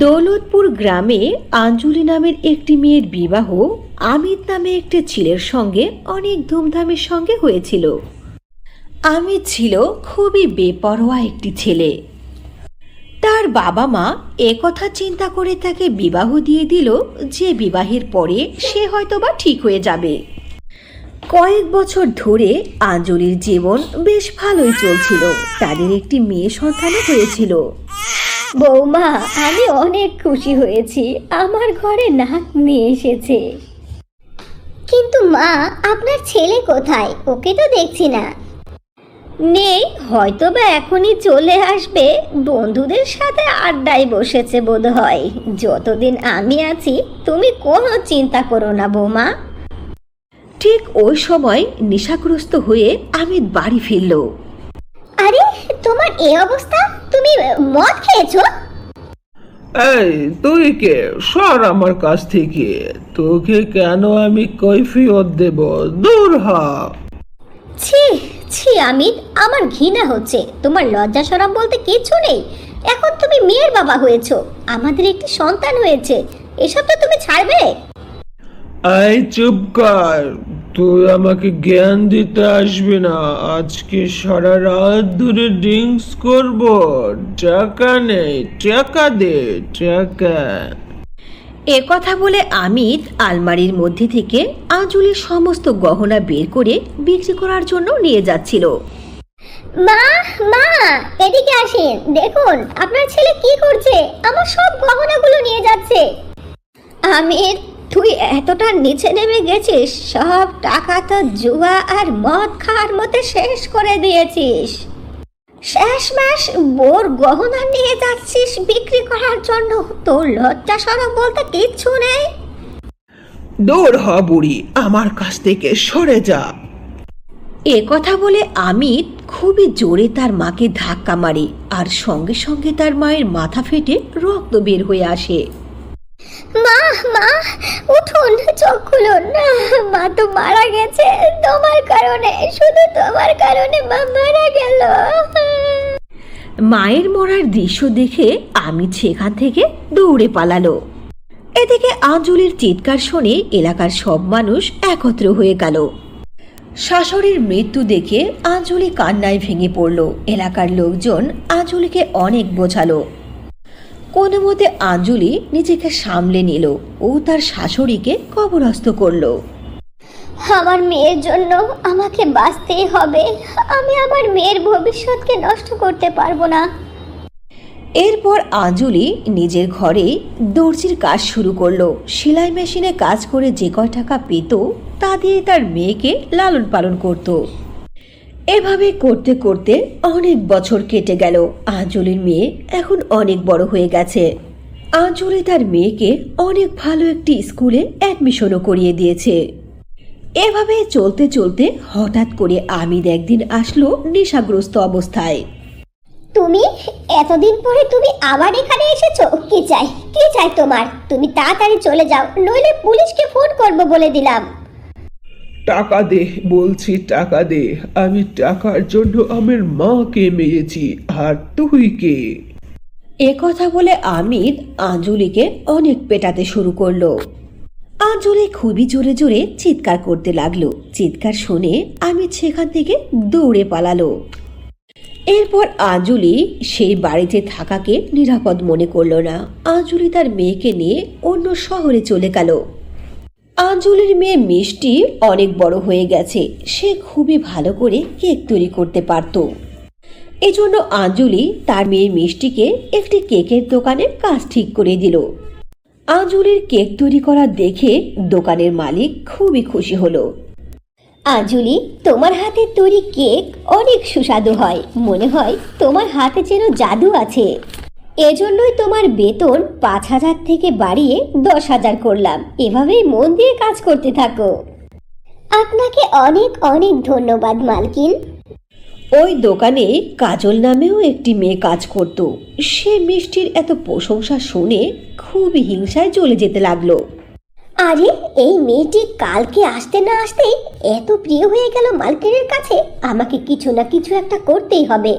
দৌলতপুর গ্রামে আঞ্জলি নামের একটি মেয়ের বিবাহ আমিত নামে একটি ছেলের সঙ্গে অনেক ধুমধামের সঙ্গে হয়েছিল। আমিত ছিল খুবই বেপরোয়া একটি ছেলে। তার বাবা মা একথা চিন্তা করে তাকে বিবাহ দিয়ে দিল যে বিবাহের পরে সে হয়তোবা ঠিক হয়ে যাবে। কয়েক বছর ধরে আঞ্জলির জীবন বেশ ভালোই চলছিল। তাদের একটি মেয়ে সন্তানও হয়েছিল। বৌমা, আমি অনেক খুশি হয়েছি, আমার ঘরে নাক নিয়ে এসেছে। কিন্তু মা, আপনার ছেলে কোথায়? ওকে তো দেখছি না। নেই, হয়তো বা এখনই চলে আসবে। বন্ধুদের সাথে আড্ডায় বসেছে বোধহয়। যতদিন আমি আছি তুমি কোনো চিন্তা করো না বৌমা। ঠিক ওই সময় নেশাগ্রস্ত হয়ে আমিত বাড়ি ফিরল। আরে, তোমার এই অবস্থা? তুমি মদ খেয়েছো? এই, তুই কে? সর আমার কাছ থেকে। তোকে কেন আমি কৈফিয়ত দেব? দূর হ। ছি ছি আমিত, আমার ঘৃণা হচ্ছে। তোমার লজ্জা শরম বলতে কিছু নেই। এখন তুমি মেয়ের বাবা হয়েছো, আমাদের একটি সন্তান হয়েছে, এসব তো তুমি ছাড়বে? এই চুপ কর। তুই আমাকে জ্ঞান দিতে আসবি না। আজকে সারা রাত ধরে ড্রিঙ্কস করব। টাকা নেই, টাকা দে, টাকা। একথা বলে আমিত আলমারির মধ্যে থেকে আঞ্জলির সমস্ত গহনা বের করে বিক্রি করার জন্য নিয়ে যাচ্ছিল। মা, মা, এদিকে আসেন। দেখুন আপনার ছেলে কি করছে, আমার সব গহনাগুলো নিয়ে যাচ্ছে। আমির, তুই এতটা নিচে নেমে গেছিস, সব টাকা তো জুয়া আর মদ খাওয়ার মধ্যে শেষ করে দিয়েছিস। শেষমেশ বোর গহনা নিয়ে যাচ্ছিস বিক্রি করার জন্য। তোর লজ্জা শরম বলতে কিচ্ছু নেই? দূর হ বুড়ি, আমার কাছ থেকে সরে যা। একথা বলে অমিত খুবই জোরে তার মাকে ধাক্কা মারে, আর সঙ্গে সঙ্গে তার মায়ের মাথা ফেটে রক্ত বের হয়ে আসে। মা, মা, উঠুন, চোখ খুলুন। মা তো মারা গেছে তোমার কারণে, শুধু তোমার কারণে মা মারা গেল। মায়ের মরার দৃশ্য দেখে অমিত সেখান থেকে দৌড়ে পালালো। এদিকে আঞ্জলির চিৎকার শুনে এলাকার সব মানুষ একত্র হয়ে গেল। শাশুড়ির মৃত্যু দেখে আঞ্জলি কান্নায় ভেঙে পড়ল। এলাকার লোকজন আঞ্জলিকে অনেক বোঝালো। কোনো মতে আঞ্জলি নিজেকে সামলে নিল ও তার শাশুড়িকে কবরস্থ করল। আমার মেয়ের জন্য আমাকে বাঁচতেই হবে। আমি আমার মেয়ের ভবিষ্যৎকে নষ্ট করতে পারবো না। এরপর আঞ্জলি নিজের ঘরে দর্জির কাজ শুরু করলো। সেলাই মেশিনে কাজ করে যে কয় টাকা পেত তা দিয়ে তার মেয়েকে লালন পালন করত। এভাবে করতে করতে অনেক বছর কেটে গেল। আঞ্জলির মেয়ে এখন অনেক বড় হয়ে গেছে। আঞ্জলি তার মেয়েকে অনেক ভালো একটি স্কুলে অ্যাডমিশনও করিয়ে দিয়েছে। এভাবে চলতে চলতে হঠাৎ করে আমির একদিন আসলো নেশাগ্রস্ত অবস্থায়। তুমি এতদিন পরে তুমি আবার এখানে এসেছো? কি চাই, কি চাই তোমার? তুমি তাড়াতাড়ি চলে যাও, নইলে পুলিশকে ফোন করবো বলে দিলাম। টাকা দে বলছি, টাকা দে। আমি টাকার জন্য আমার মাকে মেরেছি, আর তুই কে? একথা বলে আমির আঞ্জলিকে অনেক পেটাতে শুরু করলো। আঞ্জলি খুবই জোরে জোরে চিৎকার করতে লাগলো। চিৎকার শুনে আমির সেখান থেকে দৌড়ে পালালো। এরপর আঞ্জলি সেই বাড়িতে থাকাকে নিরাপদ মনে করলো না। আঞ্জলি তার মেয়েকে নিয়ে অন্য শহরে চলে গেল। আঞ্জলির মেয়ে মিষ্টি অনেক বড় হয়ে গেছে। সে খুবই ভালো করে কেক তৈরি করতে পারত। এজন্য আঞ্জলি তার মেয়ে মিষ্টিকে একটি কেকের দোকানে কাজ ঠিক করে দিল। আঞ্জলির কেক তৈরি করা দেখে দোকানের মালিক খুবই খুশি হলো। আঞ্জলি, তোমার হাতে তৈরি কেক অনেক সুস্বাদু হয়। মনে হয় তোমার হাতে যেন জাদু আছে। এজন্যই তোমার বেতন 5,000 থেকে বাড়িয়ে 10,000 করলাম। এভাবেই মন দিয়ে কাজ করতে থাকো। আপনাকে অনেক অনেক ধন্যবাদ মালকিন। ওই দোকানে কাজল নামেও একটি মেয়ে কাজ করত। সে মিষ্টির এত প্রশংসা শুনে খুবই হিংসায় চলে যেতে লাগলো। আরে, এই মেয়েটি কালকে আসতে না আসতেই এত প্রিয় হয়ে গেল মালকিনের কাছে। আমাকে কিছু না কিছু একটা করতেই হবে।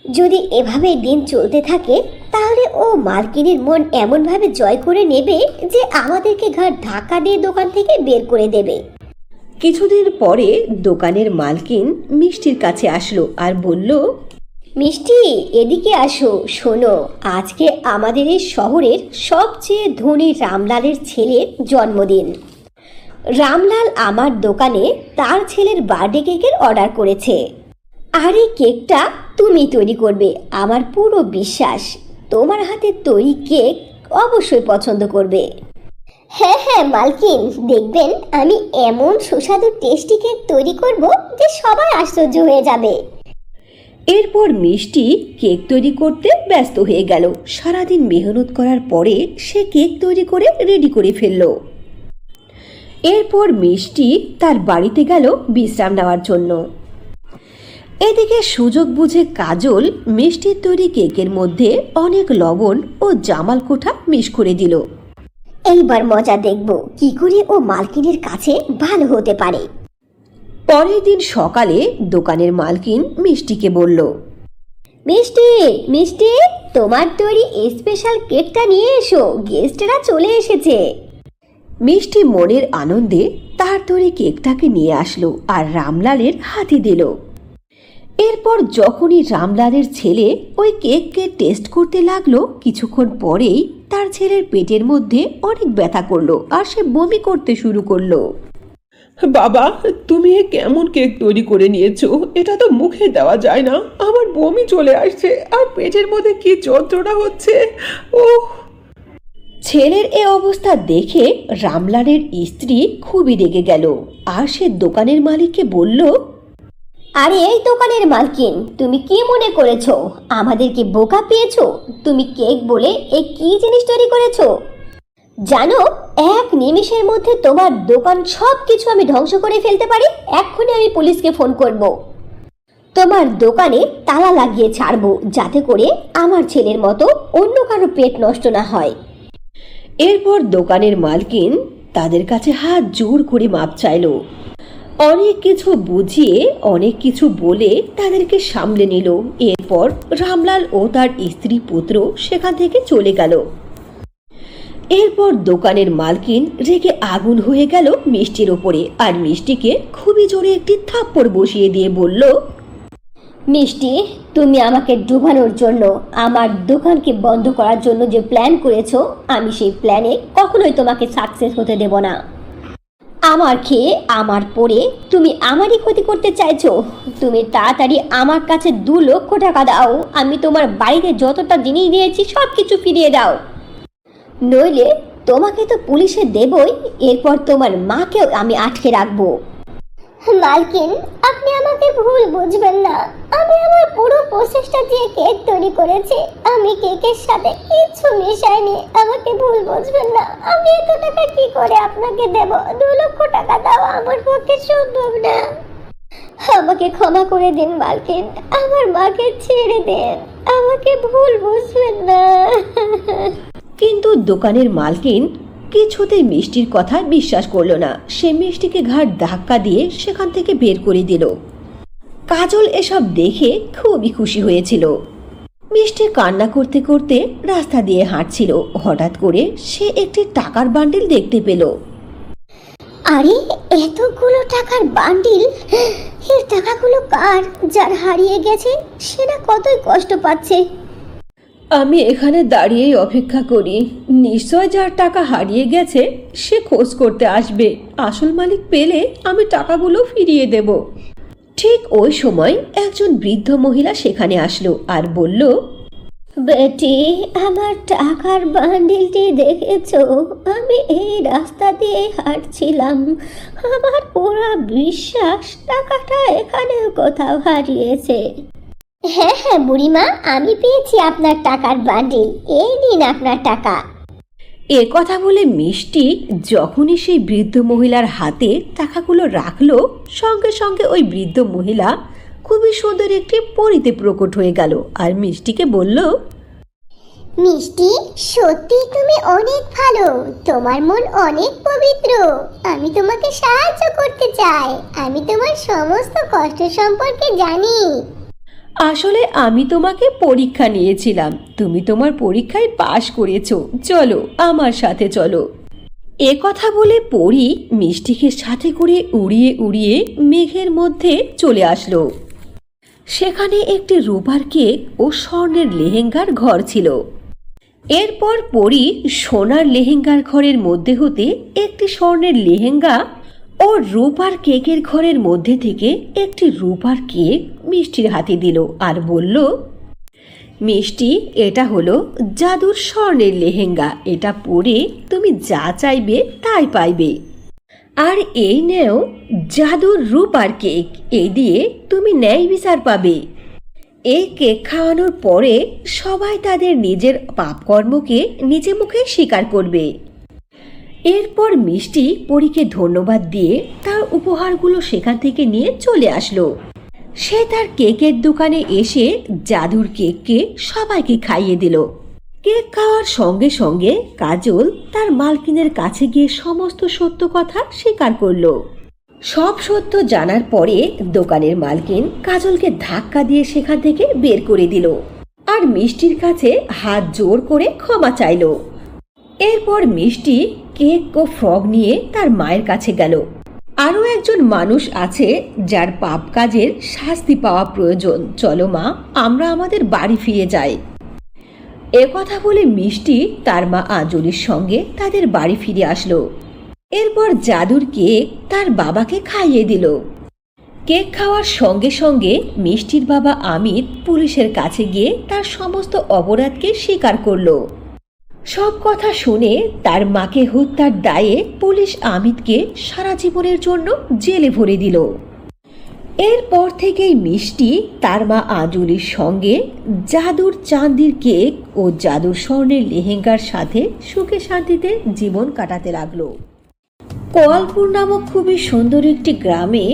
যদি এভাবে দিন চলতে থাকে তাহলে ও মালকিনের মন এমনভাবে জয় করে নেবে যে আমাদেরকে ঘাট ধাক্কা দিয়ে দোকান থেকে বের করে দেবে। কিছুদিন পরে দোকানের মালকিন মিষ্টির কাছে আসলো আর বলল, মিষ্টি, এদিকে আসো। শোনো, আজকে আমাদের এই শহরের সবচেয়ে ধনী রামলালের ছেলের জন্মদিন। রামলাল আমার দোকানে তার ছেলের বার্থডে কেকের অর্ডার করেছে। আর এই কেকটা তুমি তৈরি করবে। আমার পুরো বিশ্বাস তোমার হাতের তৈরি কেক অবশ্যই পছন্দ করবে। হ্যাঁ হ্যাঁ মালকিন, দেখবেন আমি এমন সুস্বাদু টেস্টি কেক তৈরি করব যে সবাই আশ্চর্য হয়ে যাবে। এরপর মিষ্টি কেক তৈরি করতে ব্যস্ত হয়ে গেল। সারাদিন মেহনত করার পরে সে কেক তৈরি করে রেডি করে ফেলল। এরপর মিষ্টি তার বাড়িতে গেল বিশ্রাম নেওয়ার জন্য। এদিকে সুযোগ বুঝে কাজল মিষ্টির তৈরি কেকের মধ্যে অনেক লবণ ও জামাল কোঠা মিশ করে দিল। এইবার মজা দেখব কি করে ও মালকিনের কাছে ভালো হতে পারে। পরের দিন সকালে দোকানের মালকিন মিষ্টিকে বলল, মিষ্টি মিষ্টি, তোমার তৈরি স্পেশাল কেকটা নিয়ে এসো, গেস্টরা চলে এসেছে। মিষ্টি মনের আনন্দে তার তৈরি কেকটাকে নিয়ে আসলো আর রামলালের হাতে দিল। এরপর যখনই রামলালের ছেলে ওই কেককে টেস্ট করতে লাগলো, কিছুক্ষণ পরেই তার ছেলের পেটের মধ্যে অনেক ব্যথা করলো আর সে বমি করতে শুরু করলো। বাবা, তুমি এ কেমন কেক তৈরি করে নিয়েছো? এটা তো মুখে দেওয়া যায় না। আমার বমি চলে আসছে আর পেটের মধ্যে কি যন্ত্রণা হচ্ছে। ওহ! ছেলের এ অবস্থা দেখে রামলালের স্ত্রী খুবই রেগে গেল আর সে দোকানের মালিককে বলল, আরে এই দোকানের মালকিন, তুমি কি মনে করেছো আমাদেরকে বোকা পেয়েছো? তুমি কেক বলে এই কি জিনিস তৈরি করেছো? জানো, এক নিমিষের মধ্যে তোমার দোকান সব কিছু আমি ধ্বংস করে ফেলতে পারি। এক্ষুনি আমি পুলিশকে ফোন করব। তোমার দোকানে তালা লাগিয়ে ছাড়বো, যাতে করে আমার ছেলের মতো অন্য কারো পেট নষ্ট না হয়। এরপর দোকানের মালকিন তাদের কাছে হাত জোর করে মাপ চাইল। অনেক কিছু বুঝিয়ে অনেক কিছু বলে তাদেরকে সামলে নিল। এরপর রামলাল ও তার স্ত্রী পুত্র সেখান থেকে চলে গেল। এরপর দোকানের মালকিন রেগে আগুন হয়ে গেল মিষ্টির ওপরে আর মিষ্টিকে খুবই জোরে একটি থাপ্পড় বসিয়ে দিয়ে বলল, মিষ্টি, তুমি আমাকে ডুবানোর জন্য, আমার দোকানকে বন্ধ করার জন্য যে প্ল্যান করেছো, আমি সেই প্ল্যানে কখনোই তোমাকে সাকসেস হতে দেব না। আমার খেয়ে আমার পরে তুমি আমারই ক্ষতি করতে চাইছো। তুমি তাড়াতাড়ি আমার কাছে 2 লক্ষ টাকা দাও, আমি তোমার বাড়িতে যতটা জিনিস দিয়েছি সব কিছু ফিরিয়ে দাও। নইলে তোমাকে তো পুলিশে দেবই, এরপর তোমার মাকেও আমি আটকে রাখবো। মালকিন, আপনি আমাকে ভুল বুঝবেন না। আমি আমার পুরো প্রচেষ্টা দিয়ে কেক তৈরি করেছি। আমি কেকের সাথে কিছু মেশাইনি। আমাকে ভুল বুঝবেন না। আমি এত টাকা কি করে আপনাকে দেব? 2 লক্ষ টাকা দেওয়া আমার পক্ষে সম্ভব না। আমাকে ক্ষমা করে দিন মালকিন, আমার মাকে ছেড়ে দেন। আমাকে ভুল বুঝবেন না। কিন্তু দোকানের মালকিন কিছুতেই মিষ্টির কথা বিশ্বাস করলো না। সে মিষ্টিকে ঘাট ধাক্কা দিয়ে সেখান থেকে বের করে দিল। কাজল এসব দেখে খুবই খুশি হয়েছিল। মিষ্টি কান্না করতে করতে রাস্তা দিয়ে হাঁটছিল। হঠাৎ করে সে একটি টাকার বান্ডিল দেখতে পেল। আরে, এতগুলো টাকার বান্ডিল! এই টাকাগুলো কার? যার হারিয়ে গেছে সে না কতই কষ্ট পাচ্ছে। আমি এখানে দাঁড়িয়েই অপেক্ষা করি। নিশ্চয় যার টাকা হারিয়ে গেছে সে খোঁজ করতে আসবে। আসল মালিক পেলে আমি টাকাগুলো ফিরিয়ে দেব। ঠিক ওই সময় একজন বৃদ্ধ মহিলা সেখানে আসলো আর বলল, বেটি, আমার টাকার বান্ডিলটি দেখেছো? আমি এই রাস্তা দিয়ে হাঁটছিলাম। আমার পুরো বিশ্বাস টাকাটা এখানে কোথাও হারিয়েছে। হ্যাঁ হ্যাঁ বুড়িমা, আমি পেয়েছি আপনার টাকার বান্ডিল। এই নিন আপনার টাকা। এ কথা বলে মিষ্টি যখনই সেই বৃদ্ধ মহিলার হাতে টাকাগুলো রাখলো, সঙ্গে সঙ্গে ওই বৃদ্ধ মহিলা খুবই সুন্দর একটি পরীতে প্রকট হয়ে গেল আর মিষ্টিকে বলল, মিষ্টি, সত্যি তুমি অনেক ভালো। তোমার মন অনেক পবিত্র। আমি তোমাকে সাহায্য করতে চাই। আমি তোমার সমস্ত কষ্ট সম্পর্কে জানি। আসলে আমি তোমাকে পরীক্ষা নিয়েছিলাম, তুমি তোমার পরীক্ষায় পাশ করেছো, চলো আমার সাথে চলো। এ কথা বলে পরী মিষ্টিকে সাথে করে উড়িয়ে উড়িয়ে মেঘের মধ্যে চলে আসলো। সেখানে একটি রূপার কেক ও স্বর্ণের লেহেঙ্গার ঘর ছিল। এরপর পরী সোনার লেহেঙ্গার ঘরের মধ্যে হতে একটি স্বর্ণের লেহেঙ্গা ও রূপার কেকের ঘরের মধ্যে থেকে একটি রূপার কেক মিষ্টির হাতে দিল আর বলল, মিষ্টি, এটা হলো জাদুর স্বর্ণের লেহেঙ্গা, এটা পরে তুমি যা চাইবে তাই পাইবে। আর এই নেও জাদুর রূপার কেক, এই দিয়ে তুমি ন্যায় বিচার পাবে। এই কেক খাওয়ানোর পরে সবাই তাদের নিজের পাপকর্মকে নিজে মুখে স্বীকার করবে। এরপর মিষ্টি পরীকে ধন্যবাদ দিয়ে তার উপহারগুলো সেখান থেকে নিয়ে চলে আসলো। সে তার কেকের দোকানে এসে জাদুর কেককে সবাইকে খাইয়ে দিল। কেক খাওয়ার সঙ্গে সঙ্গে কাজল তার মালকিনের কাছে গিয়ে সমস্ত সত্য কথা স্বীকার করলো। সব সত্য জানার পরে দোকানের মালকিন কাজলকে ধাক্কা দিয়ে সেখান থেকে বের করে দিল আর মিষ্টির কাছে হাত জোর করে ক্ষমা চাইল। এরপর মিষ্টি কেক ও ফ্রগ নিয়ে তার মায়ের কাছে গেল। আরও একজন মানুষ আছে যার পাপ কাজের শাস্তি পাওয়া প্রয়োজন, চলো মা, আমরা আমাদের বাড়ি ফিরে যাই। কথা বলে মিষ্টি তার মা আঞ্জলির সঙ্গে তাদের বাড়ি ফিরে আসলো। এরপর জাদুর কেক তার বাবাকে খাইয়ে দিল। কেক খাওয়ার সঙ্গে সঙ্গে মিষ্টির বাবা আমিত পুলিশের কাছে গিয়ে তার সমস্ত অপরাধকে স্বীকার করলো। সব কথা শুনে তার মাকে হত্যার দায়ে পুলিশ আমিতকে সারা জীবনের জন্য জেলে ভরে দিল। এরপর থেকেই মিষ্টি তার মা আঞ্জলির সঙ্গে জাদুর চাঁদির কেক ও জাদুর স্বর্ণের লেহেঙ্গার সাথে সুখে শান্তিতে জীবন কাটাতে লাগলো। কোয়ালপুর নামক খুবই সুন্দর একটি গ্রামে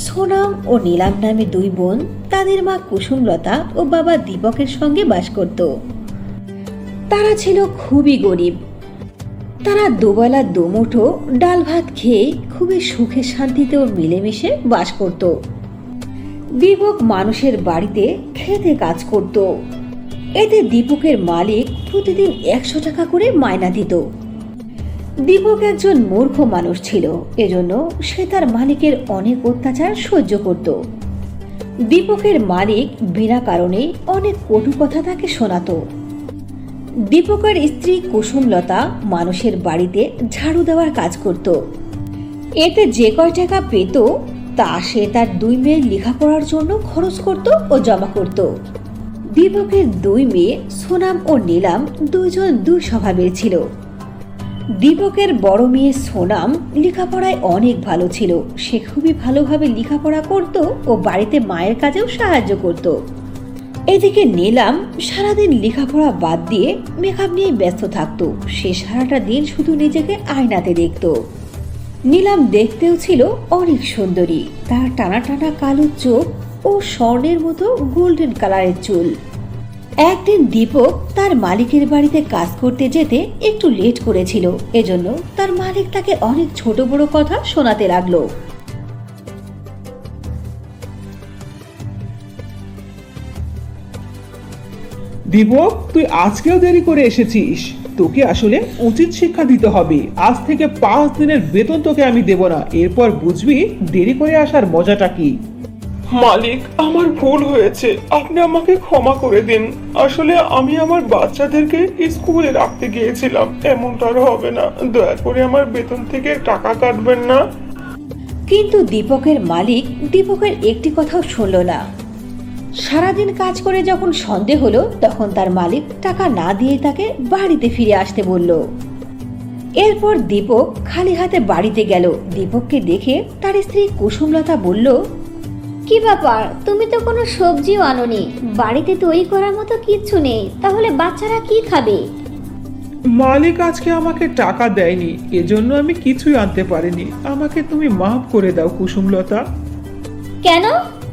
সোনাম ও নীলাম নামে দুই বোন তাদের মা কুসুমলতা ও বাবা দীপকের সঙ্গে বাস করত। তারা ছিল খুবই গরিব। তারা দুবেলা দুমুঠো ডাল ভাত খেয়ে খুবই সুখে শান্তিতে ও মিলেমিশে বাস করত। দীপক মানুষের বাড়িতে খেতে কাজ করত। এতে দীপকের মালিক প্রতিদিন 100 টাকা করে মাইনা দিত। দীপক একজন মূর্খ মানুষ ছিল, এজন্য সে তার মালিকের অনেক অত্যাচার সহ্য করত। দীপকের মালিক বিনা কারণে অনেক কটু কথা তাকে শোনাতো। দীপকের স্ত্রী কুসুমলতা মানুষের বাড়িতে ঝাড়ু দেওয়ার কাজ করত। এতে যে কয় টাকা পেত তা সে তার দুই মেয়ের লেখাপড়ার জন্য খরচ করত ও জমা করত। দীপকের দুই মেয়ে সোনাম ও নীলাম দুইজন দুই স্বভাবের ছিল। দীপকের বড় মেয়ে সোনাম লেখাপড়ায় অনেক ভালো ছিল, সে খুবই ভালোভাবে লেখাপড়া করত ও বাড়িতে মায়ের কাজেও সাহায্য করত। এদিকে নীলাম সারাদিন লেখাপড়া বাদ দিয়ে মেকআপ নিয়ে ব্যস্ত থাকত। সে সারাটা দিন শুধু নিজেকে আয়নাতে দেখত। নীলাম দেখতেও ছিল অনেক সুন্দরী, তার টানা টানা কালো চোখ ও স্বর্ণের মতো গোল্ডেন কালারের চুল। একদিন দীপক তার মালিকের বাড়িতে কাজ করতে যেতে একটু লেট করেছিল, এজন্য তার মালিক তাকে অনেক ছোট বড় কথা শোনাতে লাগলো। দীপক, তুই আজকেও দেরি করে এসেছিস। তোকে আসলে উচিত শিক্ষা দিতে হবে। আজ থেকে 5 দিনের বেতন তোকে আমি দেব না, এরপর বুঝবি দেরি করে আসার মজাটা কি। মালিক, আমার ভুল হয়েছে, আপনি আমাকে ক্ষমা করে দিন। আসলে আমি আমার বাচ্চাদেরকে স্কুলে রাখতে গিয়েছিলাম, এমনটা আর হবে না। দয়া করে আমার বেতন থেকে টাকা কাটবেন না। কিন্তু দীপকের মালিক দীপকের একটি কথাও শুনল না। সারাদিন কাজ করে যখন সন্দেহ হলো তখন তার মালিক টাকা না দিয়ে তাকে বাড়িতে ফিরে আসতে বলল। এরপর দীপক খালি হাতে বাড়িতে গেল। দীপককে দেখে তার স্ত্রী কুসুমলতা বলল, কি ব্যাপার, তুমি তো কোনো সবজিও আনোনি, বাড়িতে তৈরি করার মতো কিচ্ছু নেই, তাহলে বাচ্চারা কি খাবে? মালিক আজকে আমাকে টাকা দেয়নি, এজন্য আমি কিছুই আনতে পারিনি। আমাকে তুমি মাফ করে দাও কুসুমলতা। কেন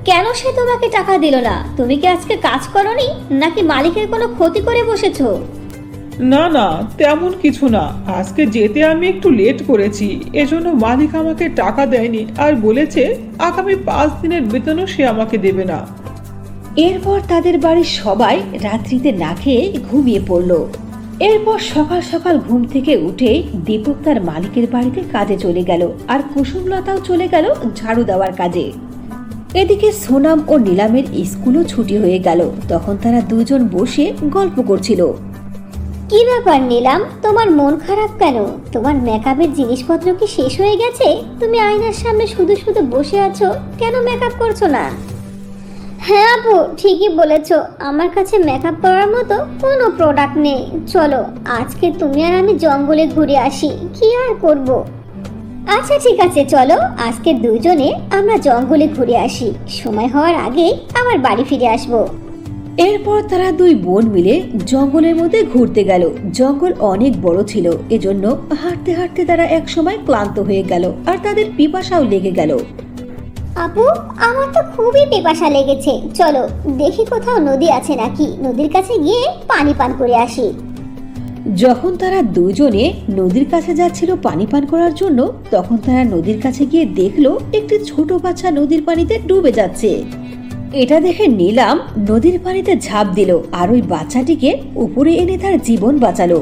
কেন সে তোমাকে টাকা দিল না? তুমি কি আজকে কাজ করনি, নাকি মালিকের কোনো ক্ষতি করে বসেছো? না না, তেমন কিছু না। আজকে যেতে আমি একটু লেট করেছি, এজন্য মালিক আমাকে টাকা দেয়নি আর বলেছে আগামী 5 দিনের বেতনও সে আমাকে দেবে না। এরপর তাদের বাড়ির সবাই রাত্রিতে না খেয়ে ঘুমিয়ে পড়ল। এরপর সকাল সকাল ঘুম থেকে উঠে দীপক তার মালিকের বাড়িতে কাজে চলে গেল, আর কুসুমলতাও চলে গেল ঝাড়ু দেওয়ার কাজে। এদিকে সোনাম ও নীলামের স্কুলও ছুটি হয়ে গেল। তখন তারা দুজন বসে গল্প করছিল। কি ব্যাপার নিলাম, তোমার মন খারাপ কেন? তোমার মেকআপের জিনিসপত্র কি শেষ হয়ে গেছে? তুমি আয়নার সামনে শুধু শুধু বসে আছো, কেন মেকআপ করছো না? হ্যাঁ আপু, ঠিকই বলেছো, আমার কাছে মেকআপ করার মতো কোনো প্রোডাক্ট নেই। চলো আজকে তুমি আর আমি জঙ্গলে ঘুরে আসি, কি আর করব। আচ্ছা ঠিক আছে, চলো আজকে দুজনে আমরা জঙ্গলে ঘুরে আসি, সময় হওয়ার আগে আবার বাড়ি ফিরে আসবো। এরপর তারা দুই বোন মিলে জঙ্গলের মধ্যে ঘুরতে গেল। জঙ্গল অনেক বড় ছিল, এজন্য হাঁটতে হাঁটতে তারা একসময় ক্লান্ত হয়ে গেল, আর তাদের পিপাসাও লেগে গেল। আপু, আমার তো খুবই পিপাসা লেগেছে, চলো দেখি কোথাও নদী আছে নাকি, নদীর কাছে গিয়ে পানি পান করে আসি। যখন তারা দুজনে নদীর কাছে যাচ্ছিল পানি পান করার জন্য, তখন তারা নদীর কাছে গিয়ে দেখলো একটি ছোট বাচ্চা নদীর পানিতে ডুবে যাচ্ছে। এটা দেখে নিলাম নদীর পানিতে ঝাঁপ দিল, আর ওই বাচ্চাটিকে উপরে এনে তার জীবন বাঁচালো।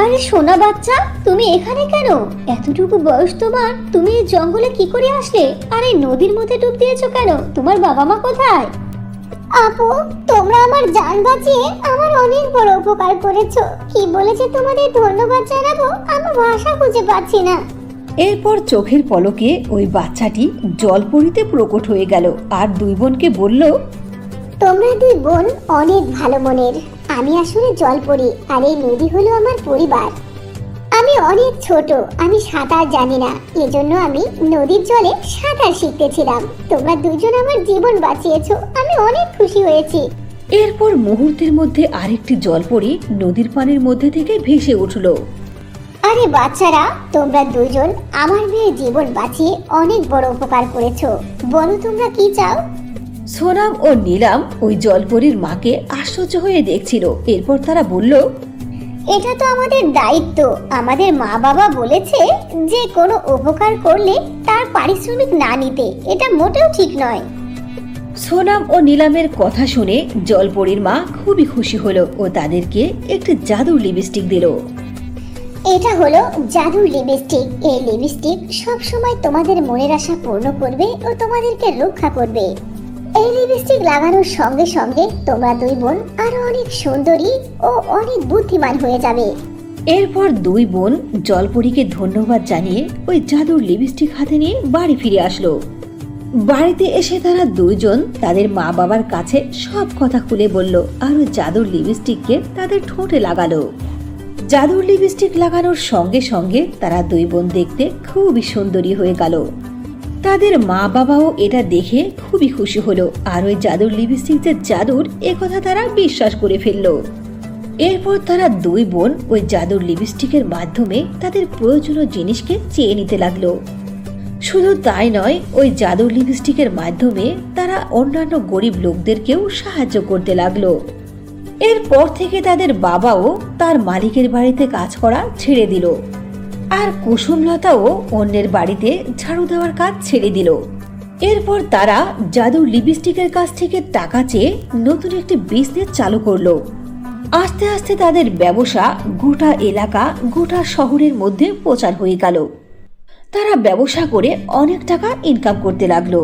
আরে সোনা বাচ্চা, তুমি এখানে কেন? এতটুকু বয়স তোমার, তুমি এই জঙ্গলে কি করে আসলে? আর এই নদীর মধ্যে ডুব দিয়েছো কেন? তোমার বাবা মা কোথায়? আপু, তোমরা আমার জান বাঁচিয়ে আমার অনেক বড় উপকার করেছো। কি বলেছে তোমাদের ধন্যবাদ জানাবো, আমি ভাষা খুঁজে পাচ্ছি না। এরপর চোখের পলকে ওই বাচ্চাটি জলপরিতে প্রকট হয়ে গেল, আর দুই বোনকে বলল, তোমরা দুই বোন অনেক ভালো মনের। আমি আসলে জলপরি, আর এই নদী হলো আমার পরিবার। আমি অনেক ছোট, আমি সাঁতার জানি না, এজন্য আমি নদীর জলে সাঁতার শিখতেছিলাম। তোমরা দুজন আমার জীবন বাঁচিয়েছো, আমি অনেক খুশি হয়েছি। এরপর মুহূর্তের মধ্যে আরেকটি জলপরি নদীর পানির মধ্যে থেকে ভেসে উঠল। আরে বাচ্চারা, তোমরা দুজন আমার মেয়ের জীবন বাঁচিয়ে অনেক বড় উপকার করেছো। বলো তোমরা কি চাও? সোনাম ও নীলাম ওই জলপরীর মাকে আশ্চর্য হয়ে দেখছিল। এরপর তারা বলল, এটা তো আমাদের দায়িত্ব। আমাদের মা বাবা বলেছে যে কোনো উপকার করলে তার পারিশ্রমিক না নিতে, এটা মোটেও ঠিক নয়। সোনাম ও নীলামের কথা শুনে জলপরীর মা খুবই খুশি হলো ও তাদেরকে একটি জাদুর লিপস্টিক দিল। এটা হলো জাদুর লিপস্টিক। এই লিপস্টিক সব সময় তোমাদের মনের আশা পূর্ণ করবে ও তোমাদেরকে রক্ষা করবে। এই লিপস্টিক লাগানোর সঙ্গে সঙ্গে তোমরা দুই বোন আরো অনেক সুন্দরী ও অনেক বুদ্ধিমান হয়ে যাবে। এরপর দুই বোন জলপরীকে ধন্যবাদ জানিয়ে ওই জাদুর লিপস্টিক হাতে নিয়ে বাড়ি ফিরে আসলো। বাড়িতে এসে তারা দুইজন তাদের মা বাবার কাছে সব কথা খুলে বলল, আর ওই জাদুর লিপস্টিককে তাদের ঠোঁটে লাগালো। জাদুর লিপস্টিক লাগানোর সঙ্গে সঙ্গে তারা দুই বোন দেখতে খুবই সুন্দরী হয়ে গেল। তাদের মা বাবাও এটা দেখে খুবই খুশি হলো, আর ওই জাদুর লিপস্টিক যে জাদুর একথা তারা বিশ্বাস করে ফেললো। এরপর তারা দুই বোন ওই জাদুর লিপস্টিকের মাধ্যমে তাদের প্রয়োজনীয় জিনিসকে চেয়ে নিতে লাগলো। শুধু তাই নয়, ওই জাদুর লিপস্টিকের মাধ্যমে তারা অন্যান্য গরিব লোকদেরকেও সাহায্য করতে লাগলো। এরপর থেকে তাদের বাবাও তার মালিকের বাড়িতে কাজ করা ছেড়ে দিল, আর কুসুমলতাও অন্যের বাড়িতে ঝাড়ু দেওয়ার কাজ ছেড়ে দিল। এরপর তারা জাদুর লিপস্টিকের কাছ থেকে টাকা চেয়ে নতুন একটি বিজনেস চালু করলো। আস্তে আস্তে তাদের ব্যবসা গোটা এলাকা, গোটা শহরের মধ্যে প্রচার হয়ে গেল। তারা ব্যবসা করে অনেক টাকা ইনকাম করতে লাগলো।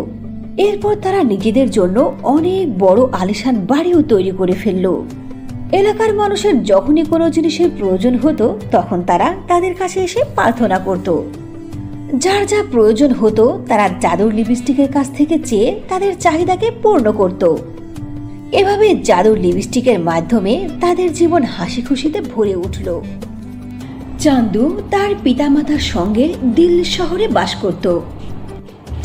এরপর তারা নিজেদের জন্য অনেক বড় আলিশান বাড়িও তৈরি করে ফেললো। এলাকার মানুষের যখনই কোনো জিনিসের প্রয়োজন হতো, তখন তারা তাদের কাছে এসে প্রার্থনা করত। যার যা প্রয়োজন হতো তারা জাদুর লিপস্টিকের কাছ থেকে চেয়ে তাদের চাহিদাকে পূর্ণ করত। এভাবে জাদুর লিপস্টিকের মাধ্যমে তাদের জীবন হাসি খুশিতে ভরে উঠল। চান্দু তার পিতামাতার সঙ্গে দিল্লি শহরে বাস করত।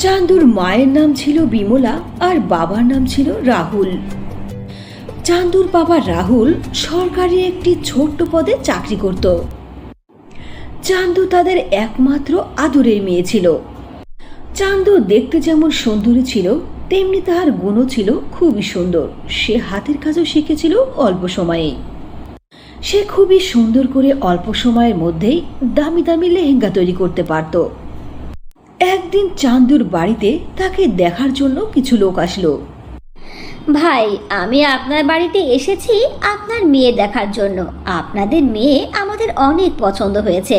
চান্দুর মায়ের নাম ছিল বিমলা, আর বাবার নাম ছিল রাহুল। চান্দুর বাবা রাহুল সরকারি একটি ছোট্ট পদে চাকরি করত। চান্দু তাদের একমাত্র আদরের মেয়ে ছিল। চান্দু দেখতে যেমন সুন্দরী ছিল, তেমনি তাহার গুণও ছিল খুবই সুন্দর। সে হাতের কাজও শিখেছিল অল্প সময়ে। সে খুবই সুন্দর করে অল্প সময়ের মধ্যেই দামি দামি লেহেঙ্গা তৈরি করতে পারত। একদিন চান্দুর বাড়িতে তাকে দেখার জন্য কিছু লোক আসলো। ভাই, আমি আপনার বাড়িতে এসেছি আপনার মেয়ে দেখার জন্য। আপনাদের মেয়ে আমাদের অনেক পছন্দ হয়েছে।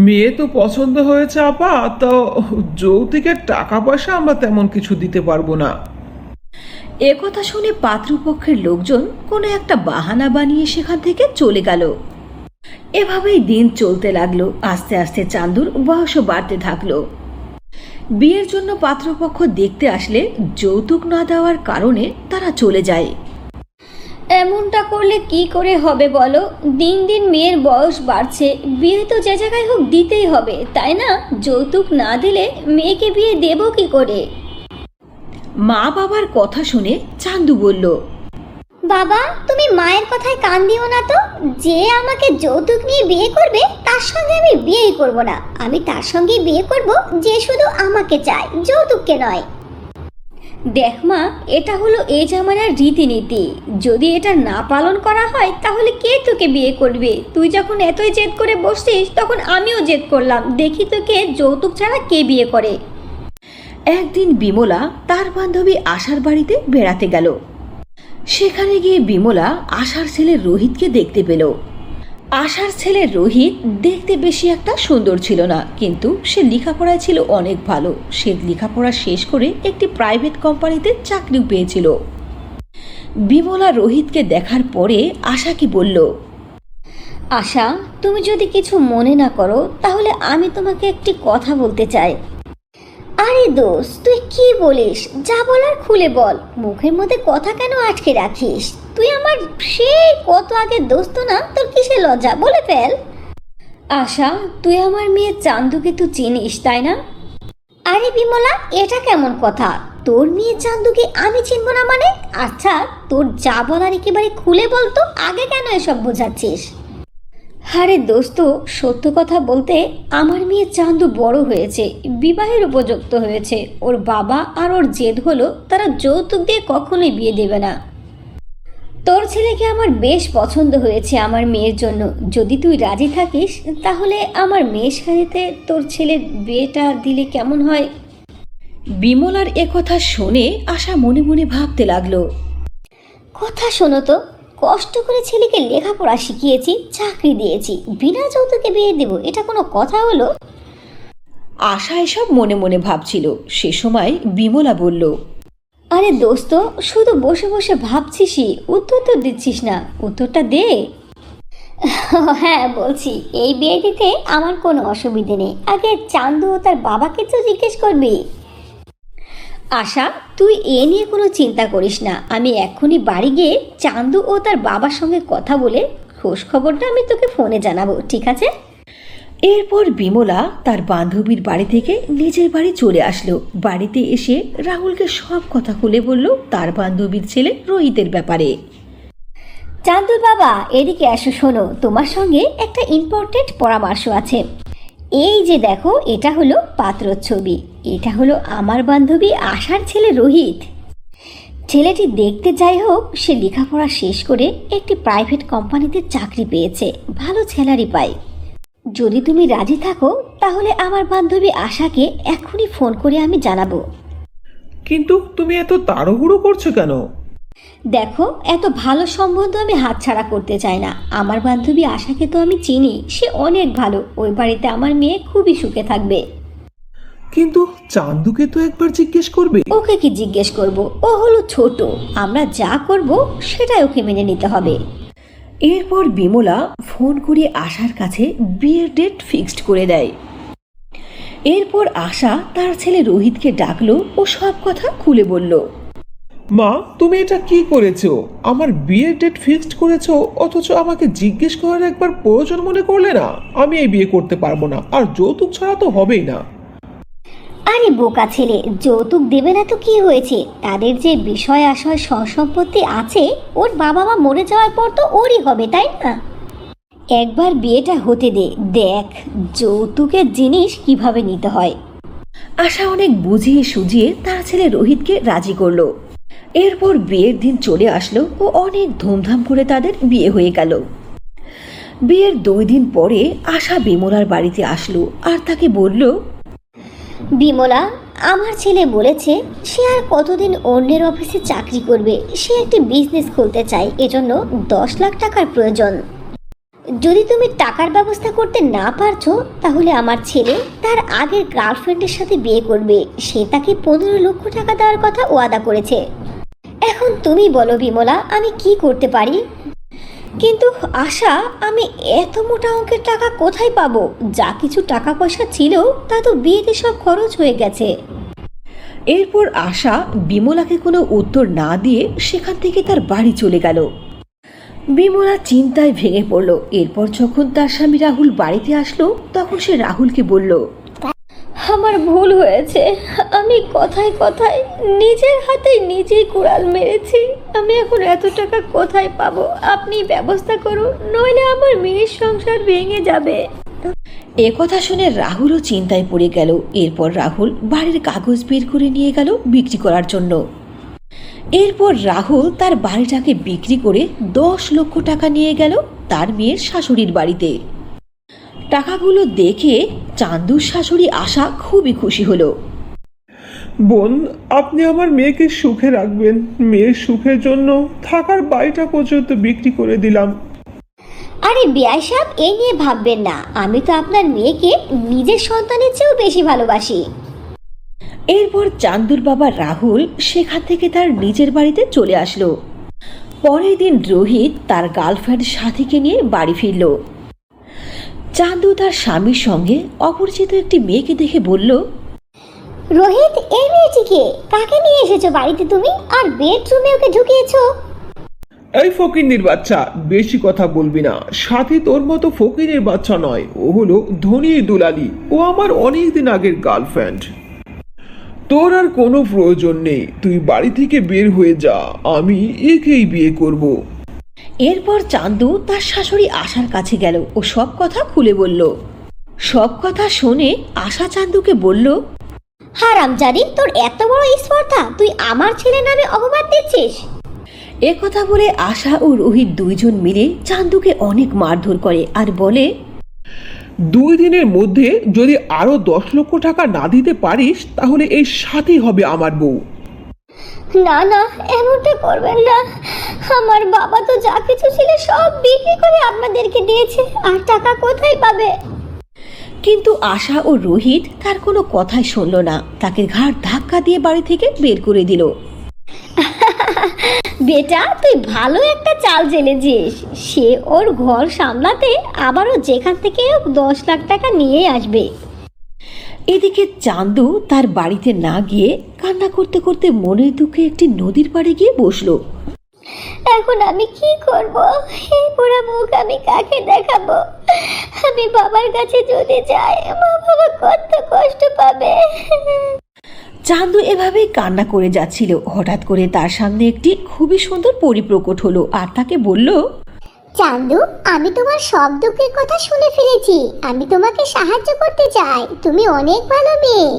মেয়ে তো পছন্দ হয়েছে আপা, তো যৌতুকের টাকা পয়সা আমরা তেমন কিছু দিতে পারবো না। একথা শুনে পাত্রপক্ষের লোকজন কোনো একটা বাহানা বানিয়ে সেখান থেকে চলে গেল। এভাবেই দিন চলতে লাগলো। আস্তে আস্তে চান্দুর বয়সও বাড়তে থাকলো। বিয়ের জন্য পাত্রপক্ষ দেখতে আসলে যৌতুক না দেওয়ার কারণে তারা চলে যায়। এমনটা করলে কি করে হবে বলো? দিন দিন মেয়ের বয়স বাড়ছে, বিয়ে তো যে জায়গায় হোক দিতেই হবে, তাই না? যৌতুক না দিলে মেয়েকে বিয়ে দেব কি করে? মা বাবার কথা শুনে চান্দু বলল, বাবা, তুমি মায়ের কথায় কান দিও না তো। যে আমাকে যৌতুক নিয়ে বিয়ে করবে তার সঙ্গে আমি বিয়েই করব না। আমি তার সঙ্গে বিয়ে করব যে শুধু আমাকে চায়, যৌতুককে নয়। দেখ মা, এটা হলো এই জামানার রীতিনীতি। যদি এটা না পালন করা হয় তাহলে কে তোকে বিয়ে করবে? তুই যখন এতই জেদ করে বসছিস তখন আমিও জেদ করলাম, দেখি তোকে যৌতুক ছাড়া কে বিয়ে করে। একদিন বিমলা তার বান্ধবী আশার বাড়িতে বেড়াতে গেল। সেখানে গিয়ে বিমলা আশার ছেলে রোহিতকে দেখতে পেল। আশার ছেলে রোহিত দেখতে বেশি একটা সুন্দর ছিল না, কিন্তু সে লেখাপড়ায় ছিল অনেক ভালো। সে লেখাপড়া শেষ করে একটি প্রাইভেট কোম্পানিতে চাকরিও পেয়েছিল। বিমলা রোহিতকে দেখার পরে আশাকে বলল, আশা, তুমি যদি কিছু মনে না করো তাহলে আমি তোমাকে একটি কথা বলতে চাই। আরে দোস্ত, তুই কি বলিস? যা বলার খুলে বল, মুখের মধ্যে কথা কেন আটকে রাখিস? তুই আমার সেই কত আগের দোস্ত না, তোর কিসে লজ্জা? বলে ফেল। আশা, তুই আমার মেয়ে চান্দুকে তো চিনিস, তাই না? আরে বিমলা, এটা কেমন কথা? তোর মেয়ে চান্দুকে আমি চিনব না মানে? আচ্ছা, তোর যা বলার একেবারে খুলে বল তো, আগে কেন এসব বোঝাচ্ছিস? আরে দোস্ত, সত্য কথা বলতে আমার মেয়ে চান্দু বড় হয়েছে, বিবাহের উপযুক্ত হয়েছে। ওর বাবা আর ওর জেদ হলো তারা যৌতুক দিয়ে কখনোই বিয়ে দেবে না। তোর ছেলেকে আমার বেশ পছন্দ হয়েছে আমার মেয়ের জন্য। যদি তুই রাজি থাকিস তাহলে আমার মেয়ের সাথে তোর ছেলের বিয়েটা দিলে কেমন হয়? বিমলার একথা শুনে আশা মনে মনে ভাবতে লাগলো, কথা শোনো তো, কষ্ট করে ছেলেকে লেখাপড়া শিখিয়েছি, চাকরি দিয়েছি, বিনা যৌতুকে বিয়ে দেব, এটা কোনো কথা হলো? আশা এসব মনে মনে ভাবছিল। সে সময় বিমলা বলল, আরে দোস্ত, শুধু বসে বসে ভাবছিসই, উত্তর তো দিচ্ছিস না, উত্তরটা দে। হ্যাঁ বলছি, এই বিয়ে দিতে আমার কোনো অসুবিধে নেই। আগে চান্দু ও তার বাবাকে তো জিজ্ঞেস করবি। আশা, তুই এ নিয়ে কোনো চিন্তা করিস না। আমি এক্ষুনি বাড়ি গিয়ে চান্দু ও তার বাবার সঙ্গে কথা বলে খোঁজ খবরটা আমি তোকে ফোনে জানাবো, ঠিক আছে? এরপর বিমলা তার বান্ধবীর বাড়ি থেকে নিজের বাড়ি চলে আসলো। বাড়িতে এসে রাহুলকে সব কথা খুলে বলল তার বান্ধবীর ছেলে রোহিতের ব্যাপারে। চান্দুর বাবা, এদিকে আসো, শোনো, তোমার সঙ্গে একটা ইম্পর্টেন্ট পরামর্শ আছে। এই যে দেখো, এটা হলো পাত্রর ছবি। এটা হলো আমার বান্ধবী আশার ছেলে রোহিত। ছেলেটি দেখতে যাই হোক, সে লেখাপড়া শেষ করে একটি প্রাইভেট কোম্পানিতে চাকরি পেয়েছে, ভালো স্যালারি পায়। যদি তুমি রাজি থাকো তাহলে আমার বান্ধবী আশাকে এক্ষুনি ফোন করে আমি জানাবো। কিন্তু তুমি এত তাড়াহুড়ো করছো কেন? দেখো, এত ভালো সম্বন্ধ আমি হাতছাড়া করতে চাই না। আমার বান্ধবী আশাকে তো আমি চিনি, সে অনেক ভালো। ওই বাড়িতে আমার মেয়ে খুবই সুখে থাকবে। কিন্তু চান্দুকে তো একবার জিজ্ঞেস করবে। ওকে কি জিজ্ঞেস করব? ও হলো ছোট, আমরা যা করব সেটাই ওকে মেনে নিতে হবে। এরপর বিমলা ফোন করে আশার কাছে বিয়ের ডেট ফিক্সড করে দেয়। এরপর আশা তার ছেলে রোহিতকে ডাকলো ও সব কথা খুলে বলল। মা, তুমি এটা কি করেছো? আমার বিয়ের ডেট ফিক্সড করেছো, অথচ আমাকে জিজ্ঞেস করার একবার প্রয়োজন মনে করলে না? আমি এই বিয়ে করতে পারবো না, আর যৌতুক ছাড়া তো হবেই না। আরে বোকা ছেলে, যৌতুক দেবে না তো কি হয়েছে? তাদের যে বিষয় আশয় সম্পত্তি আছে, ওর বাবা মা মরে যাওয়ার পর তো ওরই হবে, তাই না? একবার বিয়েটা হতে দে, দেখ যৌতুকের জিনিস কিভাবে নিতে হয়। আশা অনেক বুঝিয়ে সুঝিয়ে তার ছেলে রোহিতকে রাজি করলো। এরপর বিয়ের দিন চলে আসলো ও অনেক ধুমধাম করে তাদের বিয়ে হয়ে গেল। বিয়ের 2 দিন পরে আশা বিমলার বাড়িতে আসলো আর তাকে বলল, বিমলা, আমার ছেলে বলেছে সে আর কতদিন অন্যের অফিসে চাকরি করবে, সে একটি বিজনেস খুলতে চায়, এজন্য 10 লাখ টাকার প্রয়োজন। যদি তুমি টাকার ব্যবস্থা করতে না পারছো তাহলে আমার ছেলে তার আগের গার্লফ্রেন্ডের সাথে বিয়ে করবে, সে তাকে 15 লক্ষ টাকা দেওয়ার কথা ওয়াদা করেছে। এখন তুমি বলো বিমলা, আমি কি করতে পারি? কিন্তু আশা, আমি এত মোটা অঙ্কের টাকা কোথায় পাবো? যা কিছু টাকা পয়সা ছিল তা তো বিয়েতে সব খরচ হয়ে গেছে। এরপর আশা বিমলাকে কোনো উত্তর না দিয়ে সেখান থেকে তার বাড়ি চলে গেল। বিমলা চিন্তায় ভেঙে পড়ল। এরপর যখন তার স্বামী রাহুল বাড়িতে আসলো তখন সে রাহুলকে বলল, আমার ভুল হয়েছে, আমি কথায় কথায় নিজের হাতে নিজেই কুড়াল মেরেছি। আমি এখন এত টাকা কোথায় পাবো? আপনি ব্যবস্থা করুন, নইলে আমার মেয়ের সংসার ভেঙে যাবে। এ কথা শুনে রাহুলও চিন্তায় পড়ে গেল। এরপর রাহুল বাড়ির কাগজ বের করে নিয়ে গেল বিক্রি করার জন্য। এরপর রাহুল তার বাড়িটাকে বিক্রি করে 10 লক্ষ টাকা নিয়ে গেল তার মেয়ের শাশুড়ির বাড়িতে। টাকাগুলো দেখে চান্দুর শাশুড়ি আশা খুবই খুশি হলো। বোন, আপনি আমার মেয়েকে সুখে রাখবেন। মেয়ের সুখের জন্য থাকার বাড়িটা পর্যন্ত বিক্রি করে দিলাম। আরে বিআই সাহেব, এই নিয়ে ভাববেন না, আমি তো আপনার মেয়েকে নিজের সন্তানের চেয়েও বেশি ভালোবাসি। এরপর চান্দুর বাবা রাহুল সেখান থেকে তার নিজের বাড়িতে চলে আসলো। পরের দিন রোহিত তার গার্লফ্রেন্ড সাথীকে নিয়ে বাড়ি ফিরল। চান্দু তার স্বামীর সঙ্গে অপরিচিত একটি মেয়েকে দেখে বলল, রোহিত, এই মেয়েটিকে কাকে নিয়ে এসেছো বাড়িতে তুমি, আর বেডরুমে ওকে ঢুকিয়েছো? এই ফকিন্নির বাচ্চা, বেশি কথা বলবি না। সাথী তোর মতো ফকিরের বাচ্চা নয়, ও হলো ধনীর দুলালি। ও আমার অনেক দিন আগের গার্লফ্রেন্ড। তোর আর কোনো প্রয়োজন নেই, তুই বাড়ি থেকে বের হয়ে যা। আমি একেই বিয়ে করব। এরপর চান্দু তার শাশুড়ি আশার কাছে গেল ও সব কথা খুলে বলল। সব কথা শুনে আশা চান্দুকে বলল, হারামজাদি, তোর এত বড় স্পর্ধা, তুই আমার ছেলের নামে অপবাদ দিচ্ছিস? এ কথা বলে আশা ও রোহিত দুইজন মিলে চান্দুকে অনেক মারধর করে আর বলে, 2 দিনের মধ্যে যদি আরো 10 লক্ষ টাকা না দিতে পারিস তাহলে এই সাথী হবে আমার বউ। না না, এমনটা করবেন না। আমার বাবা তো যা কিছু ছিল সব বিক্রি করে আপনাদেরকে দিয়েছে, আর টাকা কোথায় পাবে? কিন্তু আশা ও রোহিত তার কোনো কথাই শুনল না, তাকে ঘাড় ধাক্কা দিয়ে বাড়ি থেকে বের করে দিল। বেটা, তুই ভালো একটা চাল জেনেছিস। সে ওর ঘর সামলাতে আবারও যেখান থেকে 10 লাখ টাকা নিয়ে আসবে। এদিকে চান্দু তার বাড়িতে না গিয়ে কান্না করতে করতে মনের দুঃখে একটি নদীর পাড়ে গিয়ে বসলো। এখন আমি কি করব? এই পোড়া মুখ আমি কাকে দেখাবো? আমি বাবার কাছে যদি যাই, বাবা কত কষ্ট পাবে। চান্দু এভাবেই কান্না করে যাচ্ছিল। হঠাৎ করে তার সামনে একটি খুবই সুন্দর পরী প্রকট হলো আর তাকে বলল, চান্দু, আমি তোমার সব দুঃখের কথা শুনে ফেলেছি। আমি তোমাকে সাহায্য করতে চাই, তুমি অনেক ভালো মেয়ে।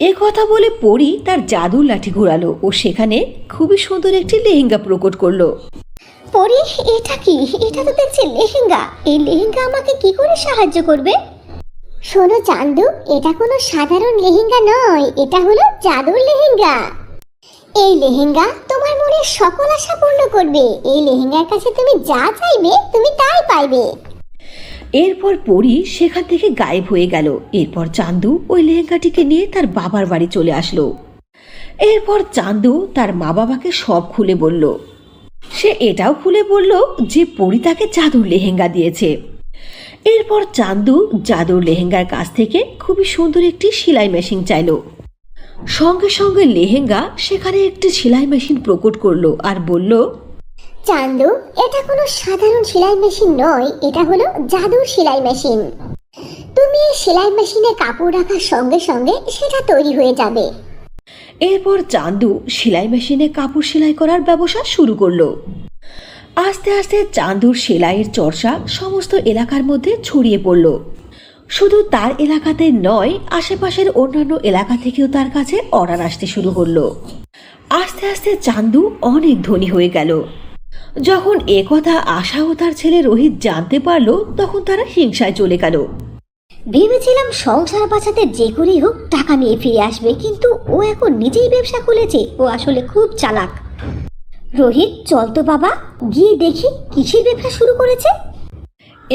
এ কথা বলে পরী তার জাদুর লাঠি ঘোরালো ও সেখানে খুবই সুন্দর একটি লেহেঙ্গা প্রকট করলো। পরি, এটা কি? এটা তো দেখছি লেহেঙ্গা। এই লেহেঙ্গা আমাকে কি করে সাহায্য করবে? শোনো চান্দু, এটা কোনো সাধারণ লেহেঙ্গা নয়, এটা হলো জাদুর লেহেঙ্গা। এই লেহেঙ্গা তোমার মনের সকল আশা পূর্ণ করবে। এই লেহেঙ্গার কাছে তুমি যা চাইবে তুমি তাই পাইবে। এরপর পরী সেখান থেকে গায়েব হয়ে গেল। এরপর চান্দু ওই লেহেঙ্গাটিকে নিয়ে তার বাবার বাড়ি চলে আসলো। এরপর চান্দু তার মা বাবাকে সব খুলে বলল। সে এটাও খুলে বলল যে পরী তাকে জাদুর লেহেঙ্গা দিয়েছে। এরপর চান্দু জাদুর লেহেঙ্গার কাছ থেকে খুবই সুন্দর একটি সেলাই মেশিন চাইল। সঙ্গে সঙ্গে লেহেঙ্গা সেখানে একটি সেলাই মেশিন প্রকট করলো আর বলল, চান্দু, এটা কোনো সাধারণ সেলাই মেশিন নয়, এটা হলো জাদুর সেলাই মেশিন। তুমি এই সেলাই মেশিনে কাপড় রাখার সঙ্গে সঙ্গে সেটা তৈরি হয়ে যাবে। এরপর চান্দু সেলাই মেশিনে কাপড় সেলাই করার ব্যবসা শুরু করলো। আস্তে আস্তে চান্দুর সেলাইয়ের চর্চা সমস্ত এলাকার মধ্যে ছড়িয়ে পড়ল। শুধু তার এলাকাতে নয়, আশেপাশের অন্যান্য এলাকা থেকেও তার কাছে অর্ডার আসতে শুরু করলো। আস্তে আস্তে চান্দু অনেক ধনী হয়ে গেল। যখন একথা আশা ও তার ছেলে রোহিত জানতে পারলো তখন তারা হিংসায় চলে গেল। ভেবেছিলাম সংসার বাঁচাতে যে করেই হোক টাকা নিয়ে ফিরে আসবে, কিন্তু ও এখন নিজেই ব্যবসা খুলেছে। ও আসলে খুব চালাক। রোহিত, চল তো বাবা, গিয়ে দেখি কিসের ব্যবসা শুরু করেছে।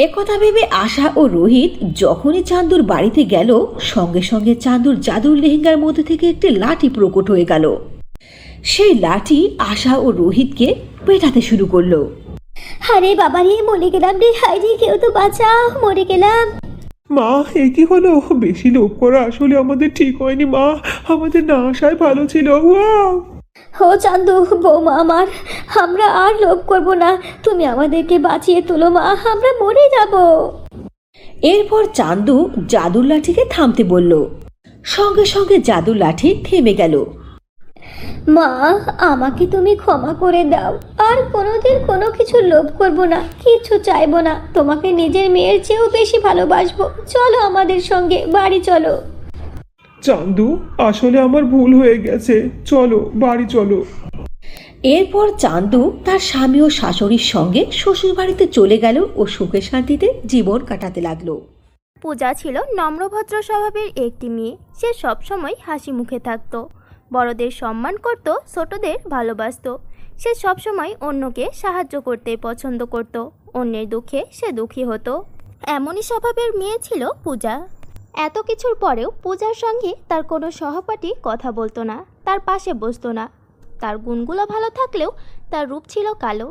একথা ভেবে আশা ও রোহিত যখনই চান্দুর বাড়িতে গেল, সঙ্গে সঙ্গে চান্দুর জাদুর লেহেঙ্গার মধ্যে থেকে একটি লাঠি প্রকট হয়ে গেল। সেই লাঠি আশা ও রোহিতকে পেটাতে শুরু করলো। আরে বাবা রে, মরে গেলাম রে, হাই রে, কেউ তো বাঁচাও, মরে গেলাম। মা, এ কি হলো? বেশি লোভ করা আসলে আমাদের ঠিক হয়নি মা। আমাদের না আসায় ভালো ছিল। ওয়াও! ও চান্দু, বৌমা আমার, আমরা আর লোভ করব না, তুমি আমাদেরকে বাঁচিয়ে তোলো মা, আমরা মরে যাব। এরপর চান্দু জাদুর লাঠিকে থামতে বলল। সঙ্গে সঙ্গে জাদুর লাঠি থেমে গেল। মা, আমাকে তুমি ক্ষমা করে দাও, আর কোনোদিন কোনো কিছু লোভ করব না, কিছু চাইবো না, তোমাকে নিজের মেয়ের চেয়েও বেশি ভালোবাসবো। চলো আমাদের সঙ্গে বাড়ি চলো। চান্দু, আসলে আমার ভুল হয়ে গেছে, চলো বাড়ি চলো। এরপর চান্দু তার স্বামী ও শাশুড়ির সঙ্গে শ্বশুর বাড়িতে চলে গেল ও সুখে শান্তিতে জীবন কাটাতে লাগলো। পূজা ছিল নম্রভদ্র স্বভাবের একটি মেয়ে। সে সবসময় হাসি মুখে থাকতো, বড়দের সম্মান করত, ছোটদের ভালোবাসতো। সে সবসময় অন্যকে সাহায্য করতে পছন্দ করত, অন্যের দুঃখে সে দুঃখী হতো। এমনই স্বভাবের মেয়ে ছিল পূজা। এত কিছুর পরেও পূজার সঙ্গে তার কোনো সহপাঠী কথা বলতো না, তার পাশে বসতো না। তার গুণগুলো ভালো থাকলেও তার রূপ ছিল কালো।